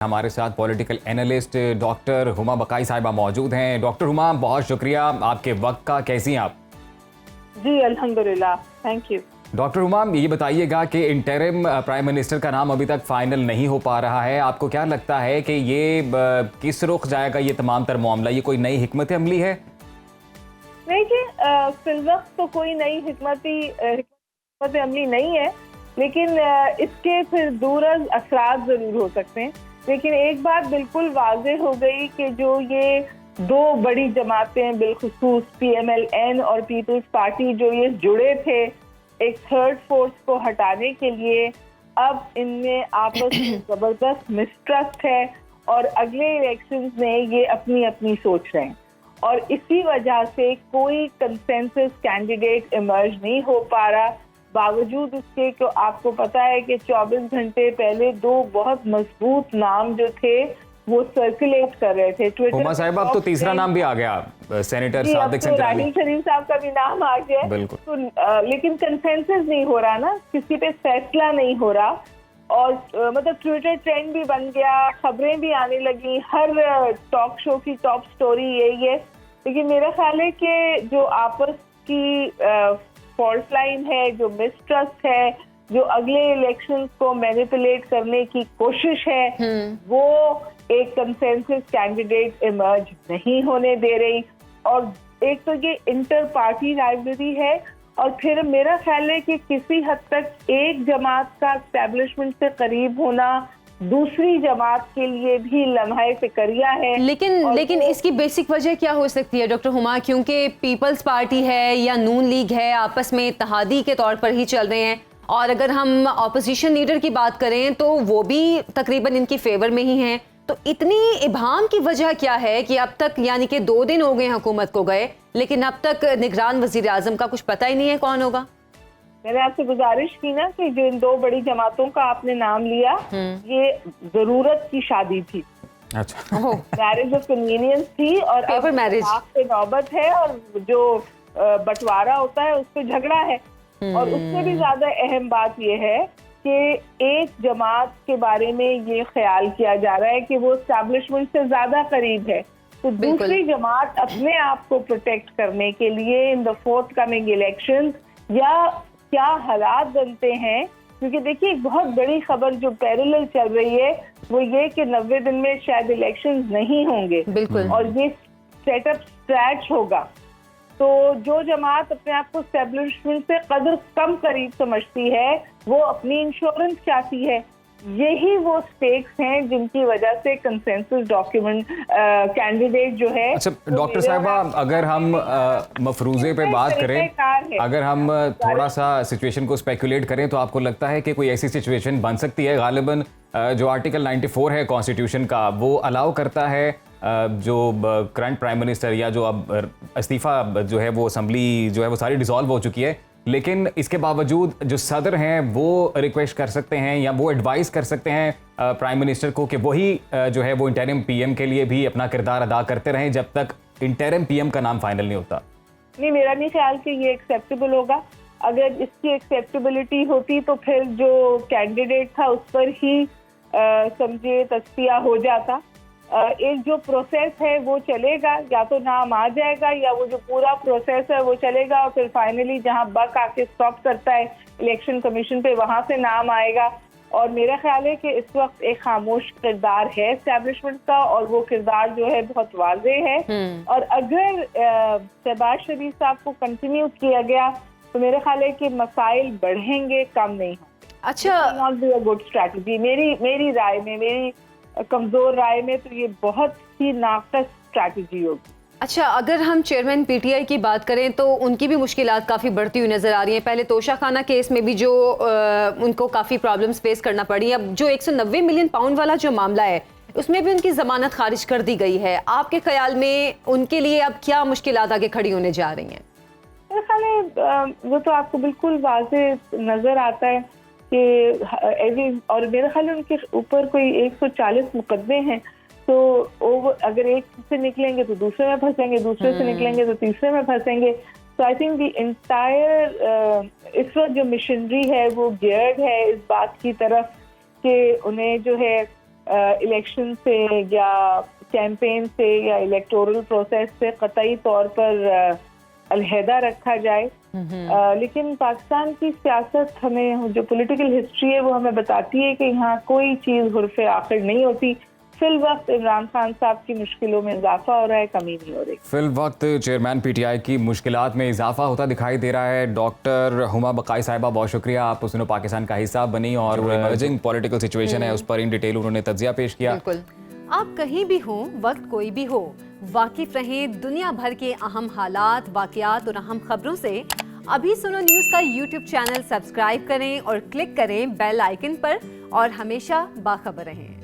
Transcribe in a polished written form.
हमारे साथ political analyst doctor Huma बकाई साहिबा मौजूद हैं। डॉक्टर हुमा, बहुत शुक्रिया आपके वक्त का। कैसी हैं आप? जी अल्हम्दुलिल्लाह, थैंक यू। डॉक्टर हुमा, ये बताइएगा कि इंटरिम प्राइम मिनिस्टर का नाम अभी तक फाइनल नहीं हो पा रहा है। आपको क्या लगता है कि ये किस रुख जाएगा ये तमाम तर मामला? ये कोई नई हिकमत अमली है? नहीं जी, फिलवक्त तो कोई नई हिकमत अमली नहीं है, लेकिन इसके फिर दूरअज़ असरात जरूर हो सकते हैं। लेकिन एक बात बिल्कुल वाज़ेह हो गई कि जो ये दो बड़ी जमातें बिलखुसूस PMLN और पीपल्स पार्टी जो ये जुड़े थे एक थर्ड फोर्स को हटाने के लिए, अब इनमें आपस में जबरदस्त मिसट्रस्ट है और अगले इलेक्शंस में ये अपनी अपनी सोच रहे हैं और इसी वजह से कोई कंसेंसस कैंडिडेट इमर्ज नहीं हो पा रहा। बावजूद उसके कि आपको पता है कि 24 घंटे पहले दो बहुत मजबूत नाम जो थे वो सर्कुलेट कर रहे थे ट्विटर। हुमा साहब, अब तो तीसरा नाम भी आ गया, सेनेटर सादिक सेंटर अली। राहील शरीफ साहब का भी नाम आ गया। बिल्कुल। तो लेकिन कंसेंसस नहीं हो रहा ना, किसी पे फैसला नहीं हो रहा और मतलब ट्विटर ट्रेंड भी बन गया, खबरें भी आने लगी, हर टॉक शो की टॉप स्टोरी यही है। लेकिन मेरा ख्याल है कि जो आपस की फॉल्ट लाइन है, जो मिसट्रस्ट है, जो अगले इलेक्शंस को मैनिपुलेट करने की कोशिश है, वो एक कंसेंसस कैंडिडेट इमर्ज नहीं होने दे रही। और एक तो ये इंटर पार्टी राइवलरी है और फिर मेरा ख्याल है कि किसी हद तक एक जमात का एस्टेब्लिशमेंट से करीब होना दूसरी जमात के लिए भी लम्हा फिक्रिया है। लेकिन इसकी बेसिक वजह क्या हो सकती है डॉक्टर हुमा? क्योंकि पीपल्स पार्टी है या नून लीग है आपस में इत्तेहादी के तौर पर ही चल रहे हैं और अगर हम ऑपोजिशन लीडर की बात करें तो वो भी तकरीबन इनकी फेवर में ही हैं। तो इतनी इबाम की वजह क्या है कि अब तक, यानी कि 2 दिन हो गए हुकूमत को गए, लेकिन अब तक निगरान वजीर आजम का कुछ पता ही नहीं है कौन होगा? मैंने आपसे गुजारिश की ना कि जो इन दो बड़ी जमातों का आपने नाम लिया, ये जरूरत की शादी थी। अच्छा। मैरिज ऑफ कन्वीनियंस थी और पेपर मैरिज पे नौबत है और जो बंटवारा होता है उस पर झगड़ा है। और उससे भी ज्यादा अहम बात यह है कि एक जमात के बारे में ये ख्याल किया जा रहा है कि वो एस्टैब्लिशमेंट से ज्यादा करीब है, तो दूसरी जमात अपने आप को प्रोटेक्ट करने के लिए in the fourth coming election या क्या हालात बनते हैं। क्योंकि देखिए एक बहुत बड़ी खबर जो पैरेलल चल रही है वो ये कि 90 दिन में शायद इलेक्शन नहीं होंगे। बिल्कुल। और ये सेटअप स्क्रैच होगा, तो जो जमात अपने आप को एस्टेब्लिशमेंट से कदर कम करीब समझती है वो अपनी इंश्योरेंस चाहती है। यही वो स्टेक्स हैं जिनकी वजह से कंसेंसस डॉक्यूमेंट कैंडिडेट जो है। अच्छा डॉक्टर साहिबा, अगर हम मफरूजे पे बात करें, अगर हम थोड़ा सा सिचुएशन को स्पेकुलेट करें तो आपको लगता है कि कोई ऐसी सिचुएशन बन सकती है? गालिबन जो आर्टिकल 94 है कॉन्स्टिट्यूशन का, वो अलाउ करता है जो करंट प्राइम मिनिस्टर या जो अब इस्तीफा जो है वो असेंबली जो है वो सारी डिसॉल्व हो चुकी है, लेकिन इसके बावजूद जो सदर हैं वो रिक्वेस्ट कर सकते हैं या वो एडवाइस कर सकते हैं प्राइम मिनिस्टर को कि वही जो है वो इंटरिम PM के लिए भी अपना किरदार अदा करते रहें जब तक इंटरिम PM का नाम फाइनल नहीं होता। नहीं, मेरा नहीं ख्याल कि ये एक्सेप्टेबल होगा। अगर इसकी एक्सेप्टेबिलिटी होती तो फिर जो कैंडिडेट था उस पर ही समझिए तस्फिया हो जाता। एक जो प्रोसेस है वो चलेगा, या तो नाम आ जाएगा या वो जो पूरा प्रोसेस है वो चलेगा और फिर फाइनली जहां बक आके स्टॉप करता है इलेक्शन कमीशन पे वहां से नाम आएगा। और मेरा ख्याल है कि इस वक्त एक खामोश किरदार है एस्टैब्लिशमेंट का और वो किरदार जो है बहुत वाज़ेह है। और अगर शहबाज शरीफ साहब को कंटिन्यू किया गया तो मेरा ख्याल है कि मसाइल बढ़ेंगे, कम नहीं होंगे। अच्छा, not be a good strategy मेरी राय में, मेरी कमजोर राय में, तो ये बहुत ही नाकस स्ट्रैटेजी होगी। अच्छा, अगर हम चेयरमैन PTI की बात करें तो उनकी भी मुश्किलात काफ़ी बढ़ती हुई नज़र आ रही हैं। पहले तोशाखाना केस में भी जो उनको काफ़ी प्रॉब्लम्स फेस करना पड़ी। अब जो 190 मिलियन पाउंड वाला जो मामला है उसमें भी उनकी ज़मानत खारिज कर दी गई है। आपके ख्याल में उनके लिए अब क्या मुश्किलात आगे खड़ी होने जा रही हैं? मेरे ख्याल है वो तो आपको बिल्कुल वाज़ेह नज़र आता है कि और मेरे ख्याल है उनके ऊपर कोई 140 मुकदमे हैं, तो वो अगर एक से निकलेंगे तो दूसरे में फंसेंगे, दूसरे से निकलेंगे तो तीसरे में फंसेंगे। तो आई थिंक द इंटायर इस वक्त जो मिशनरी है वो गियर्ड है इस बात की तरफ कि उन्हें जो है इलेक्शन से या कैंपेन से या इलेक्टोरल प्रोसेस से कतई तौर पर अलहदा रखा जाए। लेकिन पाकिस्तान की सियासत, हमें जो पॉलिटिकल हिस्ट्री है वो हमें बताती है कि यहाँ कोई चीज़ हुर्फ़े आखिर नहीं होती। फिल वक्त इमरान खान साहब की मुश्किलों में इजाफा हो रहा है, कमी नहीं हो रही। फिल वक्त चेयरमैन पीटीआई की मुश्किलात में इजाफा होता दिखाई दे रहा है। डॉक्टर हुमा बकाई साहिबा, बहुत शुक्रिया, आप उस दिनों पाकिस्तान का हिस्सा बनी और वो इमर्जिंग पॉलिटिकल सिचुएशन है उस पर इन डिटेल उन्होंने तज्जिया पेश किया। बिल्कुल, आप कहीं भी हो, वक्त कोई भी हो, वाकिफ रहें दुनिया भर के अहम हालात, वाकयात और अहम खबरों से। अभी सुनो न्यूज़ का यूट्यूब चैनल सब्सक्राइब करें और क्लिक करें बेल आइकन पर और हमेशा बाखबर रहें।